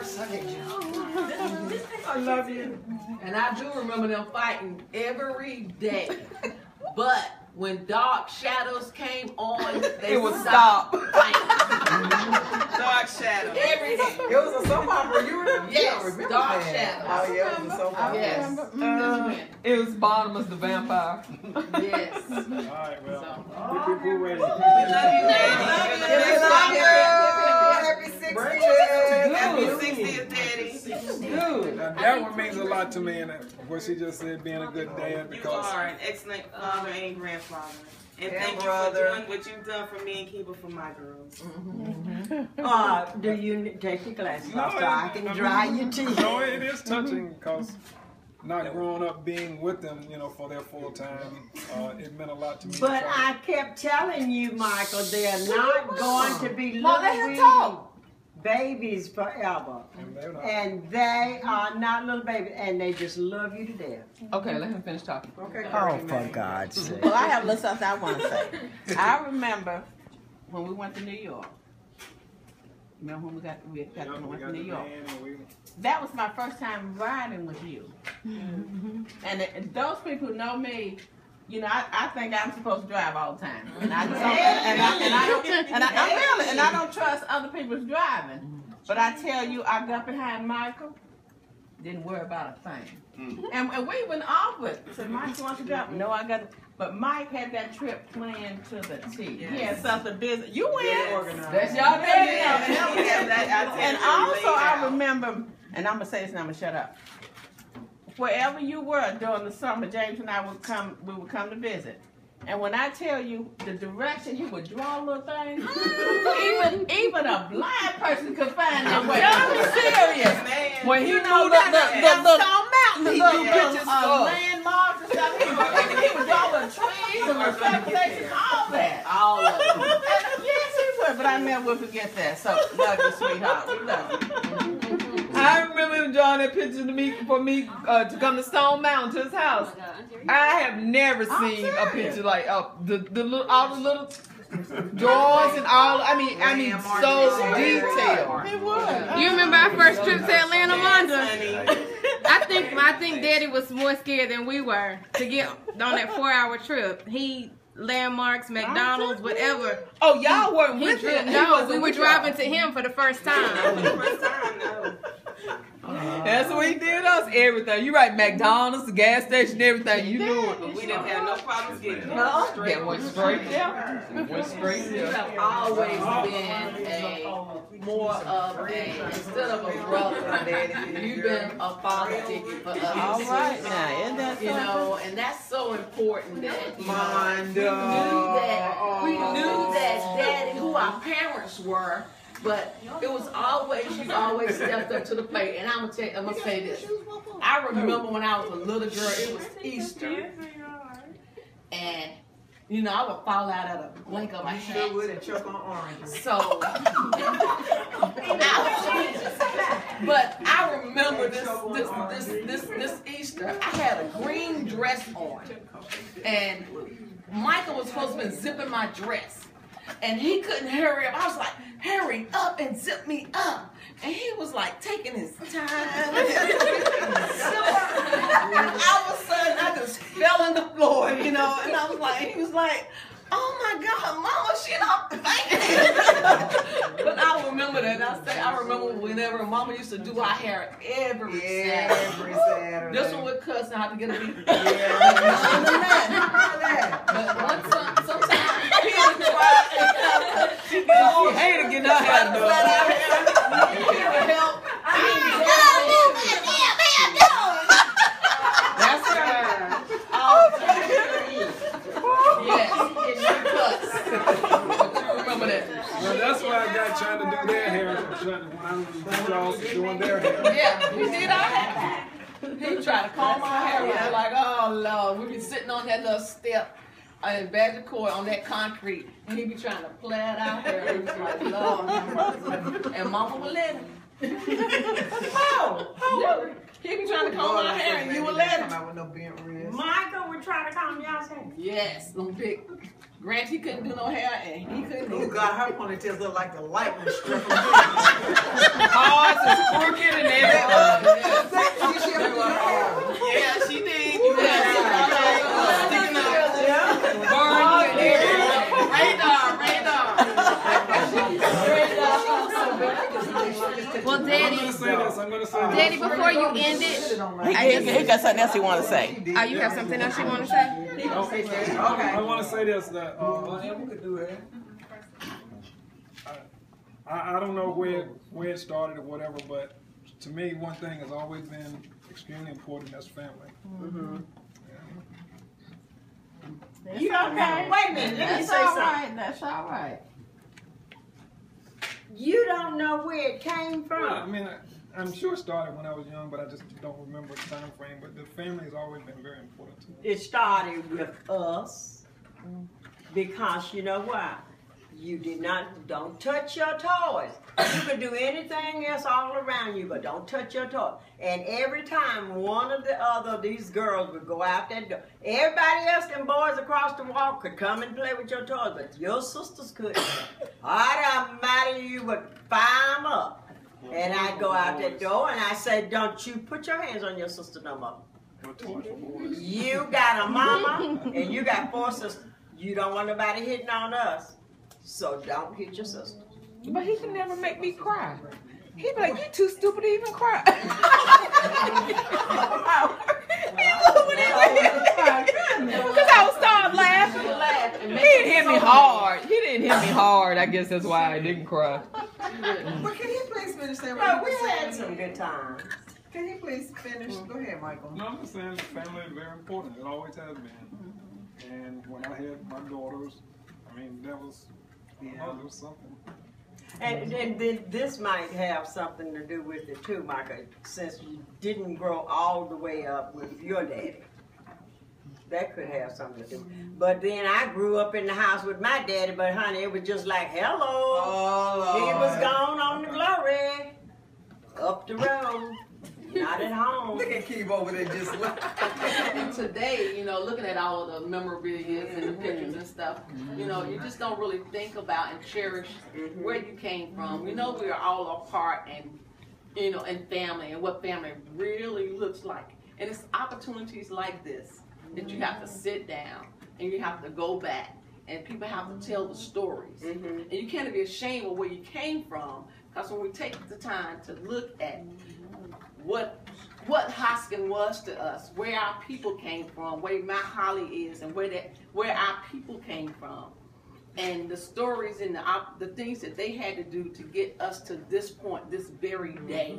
first Sunday. I love you. And I do remember them fighting every day. But when dark shadows came on, they would stop fighting. Dark shadows. Every day. It was a soap opera. You remember? Yes, remember dark that. shadows. Oh yeah, it was a soap opera. Yes. It was Barnabas the vampire. Yes. All right, well, So. we're ready. We love you, Daddy. Happy 60th. Happy 60th, Daddy. Good. Now, that one means a lot to me, and what she just said, being a good dad, You because are an excellent father and grandfather. And And thank you brother. for doing what you've done for me and Kiba for my girls. Do you take your glasses off so I can dry your teeth? No, it is touching because not growing up being with them, for their full time, it meant a lot to me. But I kept telling you, Michael, they're not going to be Mom, let her little talk. babies forever. And they're not. And they are not little babies, and they just love you to death. Okay, let him finish talking. Okay, Oh, for God's sake. Well, I have a little something I want to say. I remember when we went to New York. Remember when we got We went got to New the York? man and we- That was my first time riding with you. And those people who know me, I think I'm supposed to drive all the time, and I don't trust other people's driving. But I tell you, I got behind Michael, didn't worry about a thing, and we went off with. Said Michael wants to drive. No, I got. But Mike had that trip planned to the T. Yes. He had something business. You went. That's y'all baby. And also, I remember, and I'm gonna say this, and I'm gonna shut up. Wherever you were during the summer, James and I would come. We would come to visit. And when I tell you the direction he would draw little things, even a blind person could find that way. I'm serious. When he You moved know up the Stone Mountain, the little pictures up. landmarks and stuff. He would draw the trees and the stations, all that. All of them. And yes, he would, but I never would forget that. So love you, sweetheart. We love you. I remember him drawing that picture for me to come to Stone Mountain to his house. I have never seen a picture like all the little drawings and all. I mean, so detailed. It would. You remember our first trip to Atlanta, Wanda? Honey. I think Daddy was more scared than we were to get on that 4-hour trip. He landmarks, McDonald's, whatever. Oh, y'all weren't He with drove, him. no, we were driving to him for the first time. First time, no. That's what he did us. Everything. You right, McDonald's, the gas station, everything. You knew it. We didn't have no problems getting there. That went straight there. Went straight You there. have always been more of instead of a brother, you've been a father figure for us. All right now, isn't that something? And that's so important that Mondo. we knew that Daddy, who our parents were, but it was always, you always stepped up to the plate. And I'm gonna say this. I remember when I was a little girl, it was Easter, and I would fall out of the blink of my Sure hat. would and choke on oranges. So, but I remember this Easter, I had a green dress on, and Michael was supposed to be zipping my dress, and he couldn't hurry up. I was like, hurry up and zip me up. And he was like taking his time. All of a sudden, I just fell on the floor, and I was like, he was like, oh my God, Mama, she don't think. But I remember that. I remember whenever Mama used to do our hair every Saturday. This one with cuss and how to get a beat. But sometimes he would try. She hated getting her hair done. He would help. That's right. Yes. You remember that? Well, that's why I got trying to do their hair when I was y'all doing their hair. Yeah, we did our hair. He tried to comb my hair. Yeah. Like, oh Lord, we be sitting on that little step in Badger Court on that concrete, and he be trying to plait our hair. He was like, Lord, have mercy. And Mama would let him. Oh, He be trying to comb my hair, and you would let him. Come out with no bent wrist. Michael would try to calm y'all's hair. Yes, them big. Grant, he couldn't do no hair, and he couldn't Who do. got her ponytails look like the lightning struck him? Ours is Well, I'm Daddy, gonna say this. Daddy, before you end it, He got something else he want to say. oh, you have something else you want to say? I want to say this, that I don't know where it started or whatever, but to me, one thing has always been extremely important as family. You okay? Wait a minute, let me say something. That's all right. You don't know where it came Well, I from. mean, I'm sure it started when I was young, but I just don't remember the time frame. But the family has always been very important to me. It started with us because you know why? You don't touch your toys. You can do anything else all around you, but don't touch your toys. And every time one of the other of these girls would go out that door, everybody else, them boys across the wall, could come and play with your toys, but your sisters couldn't. I'd matter you would fire them up. And I'd go out that door and I said, don't you put your hands on your sister no more. My toys were boys. You got a mama and you got 4 sisters. You don't want nobody hitting on us. So don't hit your sister. But he can never make me cry. He'd be like, you too stupid to even cry. Because I would start laughing. He didn't hit me hard. He didn't hit me hard. I guess that's why I didn't cry. But can he please finish saying But what we he was had saying? some good times. Can he please finish? Go ahead, Michael. No, I'm just saying the family is very important. It always has been. And when I had my daughters, I mean, that was, there was something. And then this might have something to do with it too, Micah, since you didn't grow all the way up with your daddy. That could have something to do. But then I grew up in the house with my daddy, but honey, it was just like, hello. He was gone on the glory. Up the road. Not at home. Look at Keith over there just And today, you know, looking at all of the memorabilia and the pictures and stuff, you know, you just don't really think about and cherish where you came from. You know, we are all a part and, you know, and family and what family really looks like. And it's opportunities like this that you have to sit down and you have to go back and people have to tell the stories. And you can't be ashamed of where you came from, because when we take the time to look at what Hoskin was to us, where our people came from, where Mount Holly is, and where our people came from, and the stories and the things that they had to do to get us to this point, this very day.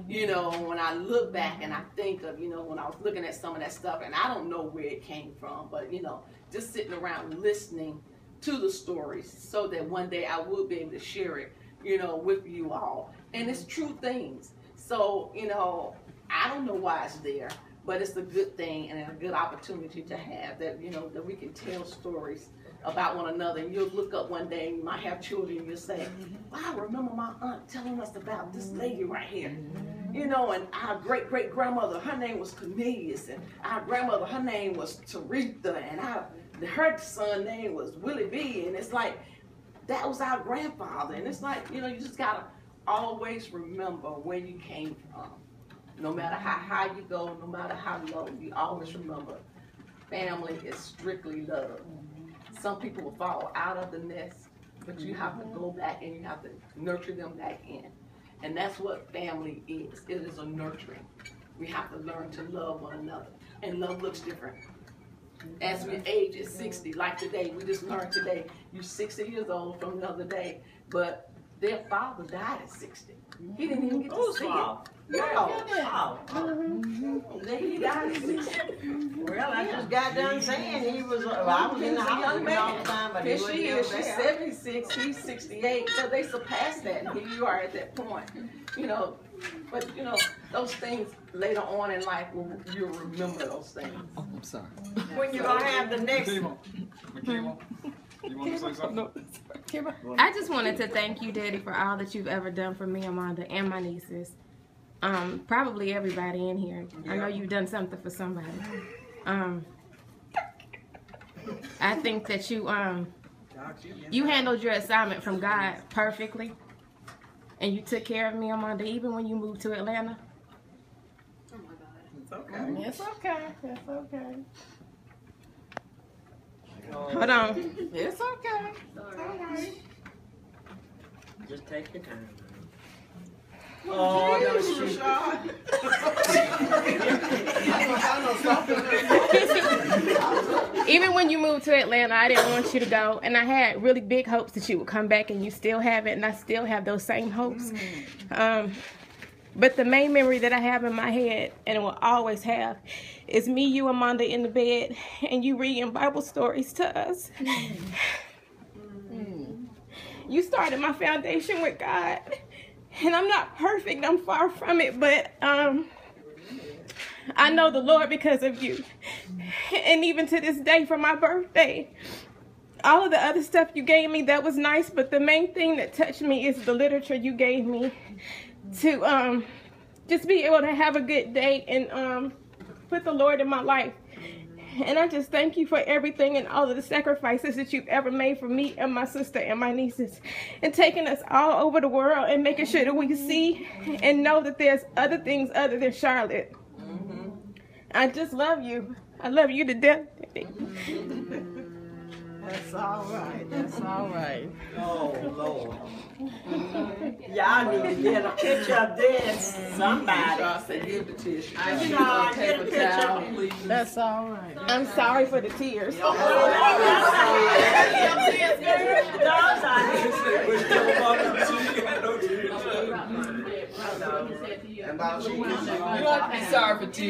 You know, when I look back and I think of, you know, when I was looking at some of that stuff, and I don't know where it came from, but, you know, just sitting around listening to the stories so that one day I will be able to share it, you know, with you all. And it's true things. So, you know, I don't know why it's there, but it's a good thing and a good opportunity to have that, you know, that we can tell stories about one another. And you'll look up one day and you might have children and you'll say, wow, I remember my aunt telling us about this lady right here. You know, and our great-great-grandmother, her name was Cornelius, and our grandmother, her name was Teresa, and her son name was Willie B. And it's like, that was our grandfather. And it's like, you know, you just gotta always remember where you came from. No matter how high you go, no matter how low, you always remember family is strictly love. Some people will fall out of the nest, but you have to go back and you have to nurture them back in. And that's what family is. It is a nurturing. We have to learn to love one another. And love looks different. As we age at 60, like today, we just learned today, you're 60 years old from another day, but their father died at 60. He didn't even get to see it. No. He died at 60. Well, I just got done saying he was, I was in the house with him all the time, but he Here wasn't she is, she's there. 76, he's 68, so they surpassed that, and here you are at that point. You know, but you know, those things later on in life, you'll remember those things. Oh, I'm sorry. When you gonna have the next? Makima, you want to say something? I just wanted to thank you, Daddy, for all that you've ever done for me, Amanda, and my nieces. Probably everybody in here. I know you've done something for somebody. I think that you handled your assignment from God perfectly, and you took care of me, Amanda, even when you moved to Atlanta. Oh my God. It's okay. It's okay. It's okay. Hold on. It's okay. Just take your time. Oh, no, she. Even when you moved to Atlanta, I didn't want you to go, and I had really big hopes that you would come back, and you still have it, and I still have those same hopes. But the main memory that I have in my head, and will always have, is me, you, Amanda in the bed, and you reading Bible stories to us. You started my foundation with God, and I'm not perfect, I'm far from it, but I know the Lord because of you. And even to this day, for my birthday, all of the other stuff you gave me, that was nice, but the main thing that touched me is the literature you gave me to just be able to have a good day and put the Lord in my life. And I just thank you for everything and all of the sacrifices that you've ever made for me and my sister and my nieces, and taking us all over the world and making sure that we can see and know that there's other things other than Charlotte. I just love you. I love you to death. That's all right. That's all right. Oh, Lord. Y'all need to get a picture of this. Somebody. I said, give the tissue. You know, get a picture. That's all right. I'm sorry for the tears. Those are You don't have to be sorry for tears.